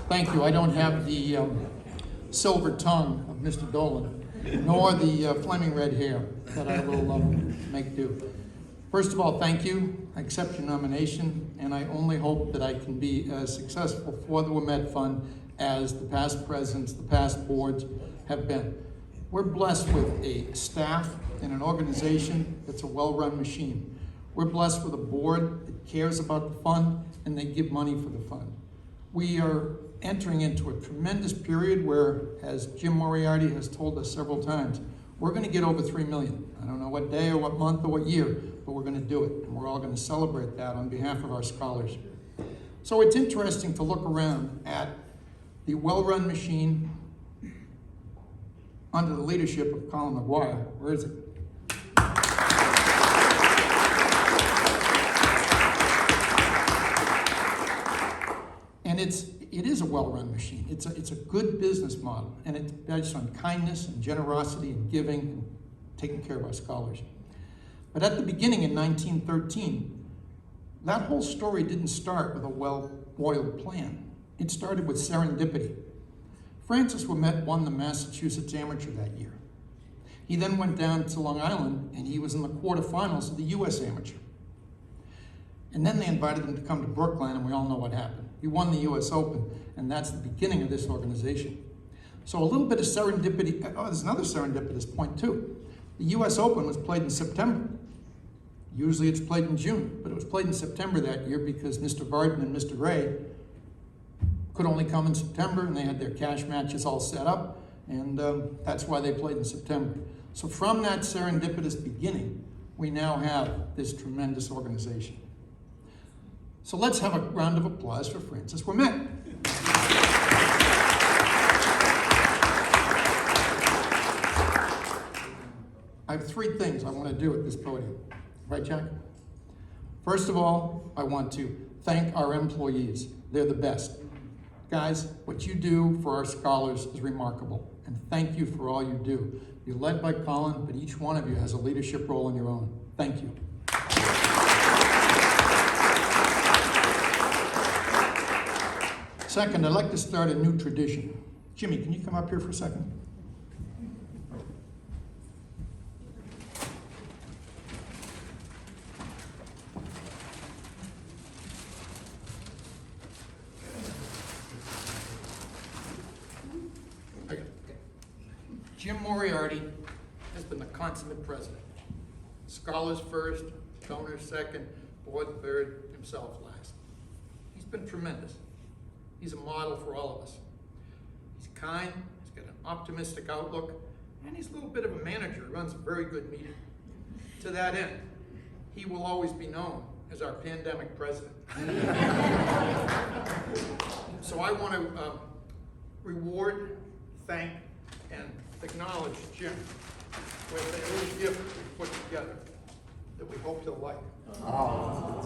Thank you. I don't have the silver tongue of Mr. Dolan, nor the flaming red hair, but I will make do. First of all, thank you. I accept your nomination, and I only hope that I can be as successful for the Ouimet Fund as the past presidents, the past boards have been. We're blessed with a staff and an organization that's a well-run machine. We're blessed with a board that cares about the fund and they give money for the fund. We are entering into a tremendous period where, as Jim Moriarty has told us several times, we're going to get over 3 million. I don't know what day or what month or what year, but we're going to do it. And we're all going to celebrate that on behalf of our scholars. So it's interesting to look around at the well-run machine under the leadership of Colin McGuire. Where is it? And it is a well-run machine. It's a good business model, and it's based on kindness and generosity and giving and taking care of our scholars. But at the beginning in 1913, that whole story didn't start with a well-oiled plan. It started with serendipity. Francis Ouimet won the Massachusetts Amateur that year. He then went down to Long Island, and he was in the quarterfinals of the U.S. Amateur. And then they invited him to come to Brookline, and we all know what happened. He won the U.S. Open, and that's the beginning of this organization. So a little bit of serendipity. Oh, there's another serendipitous point, too. The U.S. Open was played in September. Usually it's played in June, but it was played in September that year because Mr. Varden and Mr. Ray could only come in September, and they had their cash matches all set up, and that's why they played in September. So from that serendipitous beginning, we now have this tremendous organization. So let's have a round of applause for Francis Ouimet. I have 3 things I want to do at this podium. Right, Jack? First of all, I want to thank our employees. They're the best. Guys, what you do for our scholars is remarkable, and thank you for all you do. You're led by Colin, but each one of you has a leadership role in your own. Thank you. Second, I'd like to start a new tradition. Jimmy, can you come up here for a second? Jim Moriarty has been the consummate president. Scholars first, donors second, board third, himself last. He's been tremendous. He's a model for all of us. He's kind, he's got an optimistic outlook, and he's a little bit of a manager who runs a very good meeting. To that end, he will always be known as our pandemic president. So I want to reward, thank, and acknowledge Jim with a little gift we put together that we hope you'll like. Oh.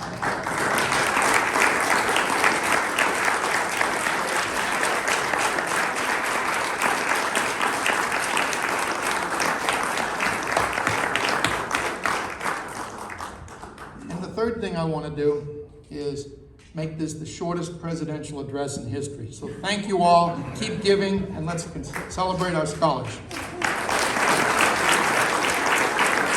And the third thing I want to do is make this the shortest presidential address in history. So thank you all, keep giving, and let's celebrate our scholars.